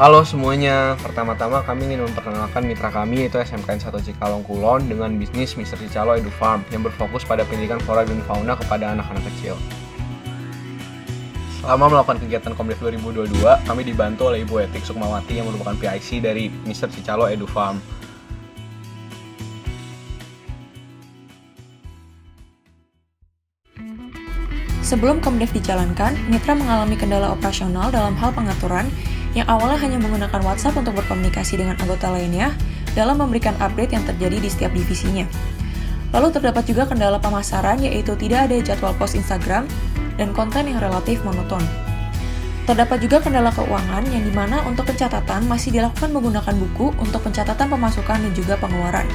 Halo semuanya, pertama-tama kami ingin memperkenalkan mitra kami yaitu SMKN 1 Cikalong Kulon dengan bisnis Mr. Cicalo Edu Farm yang berfokus pada pendidikan flora dan fauna kepada anak-anak kecil. Selama melakukan kegiatan Komdev 2022, kami dibantu oleh Ibu Etik Sukmawati yang merupakan PIC dari Mr. Cicalo Edu Farm. Sebelum Komdev dijalankan, mitra mengalami kendala operasional dalam hal pengaturan yang awalnya hanya menggunakan WhatsApp untuk berkomunikasi dengan anggota lainnya dalam memberikan update yang terjadi di setiap divisinya. Lalu terdapat juga kendala pemasaran, yaitu tidak ada jadwal post Instagram dan konten yang relatif monoton. Terdapat juga kendala keuangan yang dimana untuk pencatatan masih dilakukan menggunakan buku untuk pencatatan pemasukan dan juga pengeluaran.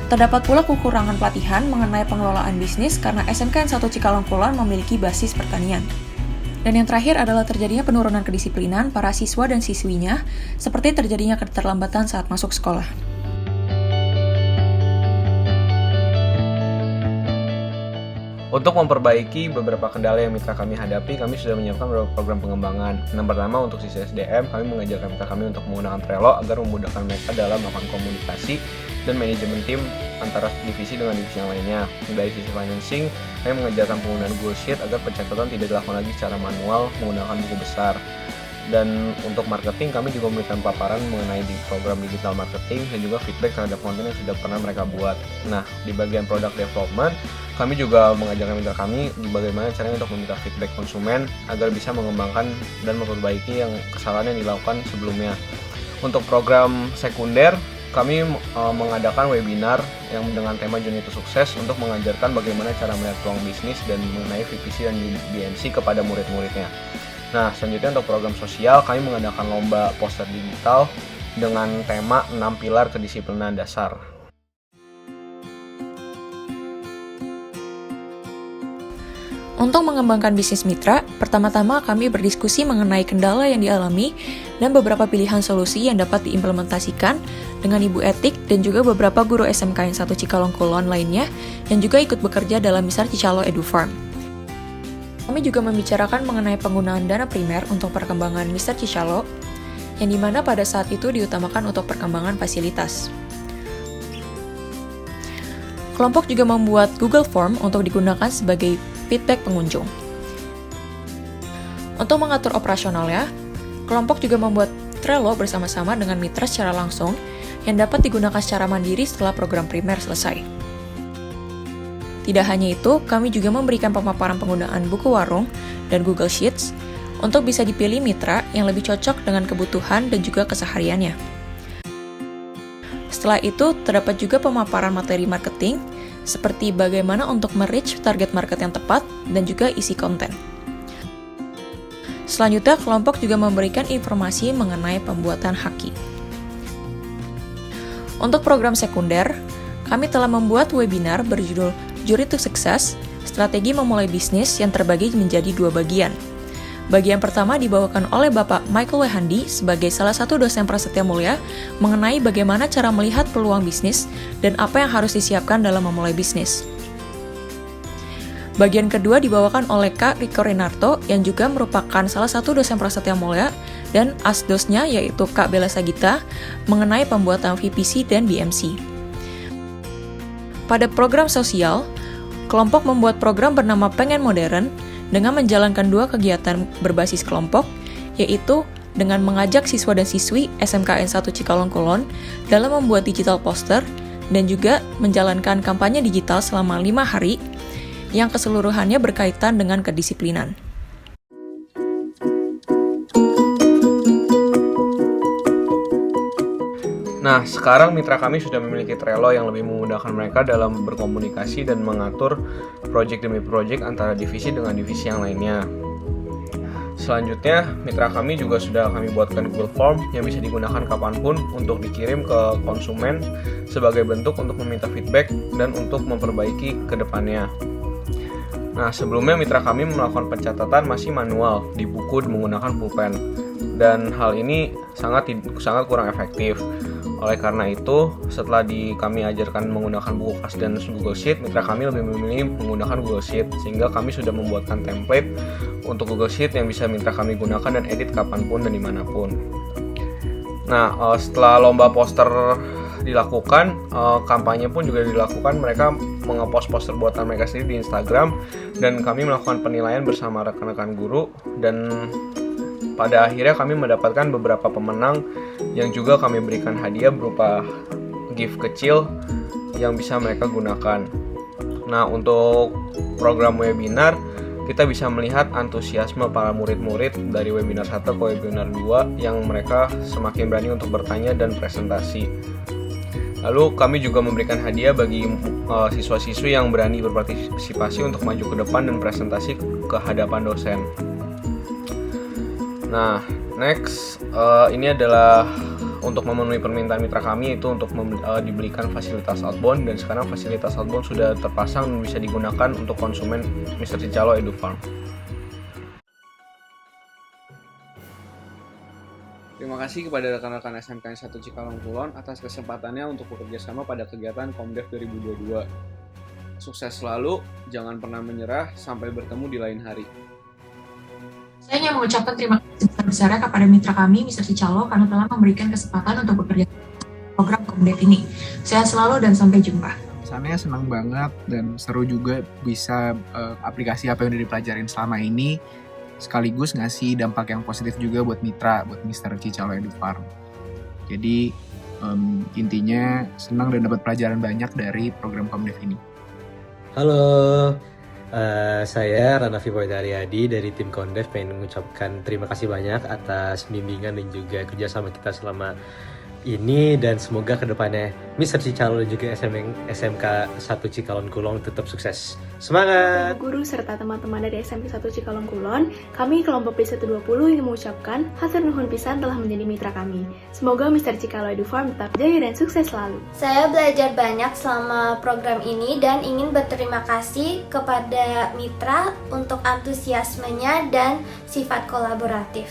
Terdapat pula kekurangan pelatihan mengenai pengelolaan bisnis karena SMKN 1 Cikalong Kulon memiliki basis pertanian. Dan yang terakhir adalah terjadinya penurunan kedisiplinan para siswa dan siswinya, seperti terjadinya keterlambatan saat masuk sekolah. Untuk memperbaiki beberapa kendala yang mitra kami hadapi, kami sudah menyiapkan beberapa program pengembangan. Yang pertama, untuk sisi SDM, kami mengajarkan mitra kami untuk menggunakan Trello agar memudahkan mereka dalam melakukan komunikasi dan manajemen tim antara divisi dengan divisi yang lainnya. Dari sisi financing, kami mengajarkan penggunaan Google Sheet agar pencatatan tidak dilakukan lagi secara manual menggunakan buku besar. Dan untuk marketing, kami juga memberikan paparan mengenai di program digital marketing dan juga feedback terhadap konten yang sudah pernah mereka buat. Nah, di bagian product development, kami juga mengajarkan mitra kami bagaimana caranya untuk meminta feedback konsumen agar bisa mengembangkan dan memperbaiki yang kesalahan yang dilakukan sebelumnya. Untuk program sekunder, kami mengadakan webinar yang dengan tema Journey to Sukses untuk mengajarkan bagaimana cara melihat peluang bisnis dan mengenai VPC dan BMC kepada murid-muridnya. Nah, selanjutnya untuk program sosial, kami mengadakan lomba poster digital dengan tema 6 pilar kedisiplinan dasar. Untuk mengembangkan bisnis mitra, pertama-tama kami berdiskusi mengenai kendala yang dialami dan beberapa pilihan solusi yang dapat diimplementasikan dengan Ibu Etik dan juga beberapa guru SMKN 1 Cikalong Kulon lainnya yang juga ikut bekerja dalam Mr. Cicalo Edu Farm. Kami juga membicarakan mengenai penggunaan dana primer untuk perkembangan Mr. Cicalo, yang dimana pada saat itu diutamakan untuk perkembangan fasilitas. Kelompok juga membuat Google Form untuk digunakan sebagai feedback pengunjung. Untuk mengatur operasionalnya, kelompok juga membuat Trello bersama-sama dengan mitra secara langsung yang dapat digunakan secara mandiri setelah program primer selesai. Tidak hanya itu, kami juga memberikan pemaparan penggunaan buku warung dan Google Sheets untuk bisa dipilih mitra yang lebih cocok dengan kebutuhan dan juga kesehariannya. Setelah itu, terdapat juga pemaparan materi marketing, seperti bagaimana untuk me-reach target market yang tepat dan juga isi konten. Selanjutnya, kelompok juga memberikan informasi mengenai pembuatan haki. Untuk program sekunder, kami telah membuat webinar berjudul Journey to Success, strategi memulai bisnis yang terbagi menjadi 2 bagian. Bagian pertama dibawakan oleh Bapak Michael Wehandi sebagai salah satu dosen prasetya mulia mengenai bagaimana cara melihat peluang bisnis dan apa yang harus disiapkan dalam memulai bisnis. Bagian kedua dibawakan oleh Kak Riko Renarto yang juga merupakan salah satu dosen prasetya mulia dan asdosnya yaitu Kak Bella Sagita mengenai pembuatan VPC dan BMC. Pada program sosial, kelompok membuat program bernama Pengen Modern dengan menjalankan 2 kegiatan berbasis kelompok, yaitu dengan mengajak siswa dan siswi SMKN 1 Cikalong Kulon dalam membuat digital poster dan juga menjalankan kampanye digital selama 5 hari yang keseluruhannya berkaitan dengan kedisiplinan. Nah, sekarang mitra kami sudah memiliki Trello yang lebih memudahkan mereka dalam berkomunikasi dan mengatur proyek demi proyek antara divisi dengan divisi yang lainnya. Selanjutnya, mitra kami juga sudah kami buatkan Google Form yang bisa digunakan kapanpun untuk dikirim ke konsumen sebagai bentuk untuk meminta feedback dan untuk memperbaiki ke depannya. Nah, sebelumnya mitra kami melakukan pencatatan masih manual di buku menggunakan pulpen, dan hal ini sangat kurang efektif. Oleh karena itu, setelah kami ajarkan menggunakan buku kas dan Google Sheet, mitra kami lebih memilih menggunakan Google Sheet, sehingga kami sudah membuatkan template untuk Google Sheet yang bisa mitra kami gunakan dan edit kapanpun dan dimanapun. Nah, setelah lomba poster dilakukan, kampanye pun juga dilakukan. Mereka mengepost poster buatan mereka sendiri di Instagram, dan kami melakukan penilaian bersama rekan-rekan guru, dan pada akhirnya kami mendapatkan beberapa pemenang yang juga kami berikan hadiah berupa gift kecil yang bisa mereka gunakan. Nah, untuk program webinar, kita bisa melihat antusiasme para murid-murid dari webinar 1 ke webinar 2 yang mereka semakin berani untuk bertanya dan presentasi. Lalu kami juga memberikan hadiah bagi siswa-siswi yang berani berpartisipasi untuk maju ke depan dan presentasi ke hadapan dosen. Nah, next, ini adalah untuk memenuhi permintaan mitra kami, yaitu untuk dibelikan fasilitas outbound, dan sekarang fasilitas outbound sudah terpasang dan bisa digunakan untuk konsumen Mr. Cicalo EduFarm. Terima kasih kepada rekan-rekan SMK 1 Cikalong Kulon atas kesempatannya untuk bekerja sama pada kegiatan Komdev 2022. Sukses selalu, jangan pernah menyerah, sampai bertemu di lain hari. Saya ingin mengucapkan terima kasih besar-besarnya kepada mitra kami, Mr. Cicalo, karena telah memberikan kesempatan untuk bekerja program Komdev ini. Sehat selalu dan sampai jumpa. Saya senang banget dan seru juga bisa aplikasi apa yang udah dipelajarin selama ini, sekaligus ngasih dampak yang positif juga buat mitra, buat Mr. Cicalo EduFarm. Jadi intinya senang dan dapat pelajaran banyak dari program Komdev ini. Halo, saya Ranafi Poedaryadi dari tim Komdev pengen mengucapkan terima kasih banyak atas bimbingan dan juga kerjasama kita selama ini, dan semoga kedepannya Mr. Cicalo dan juga SMK 1 Cikalong Kulon tetap sukses. Semangat! Guru serta teman-teman dari SMK 1 Cikalong Kulon, kami kelompok B120 ingin mengucapkan hatur nuhun pisan telah menjadi mitra kami. Semoga Mr. Cicalo EduFarm tetap jaya dan sukses selalu. Saya belajar banyak selama program ini dan ingin berterima kasih kepada mitra untuk antusiasmenya dan sifat kolaboratif.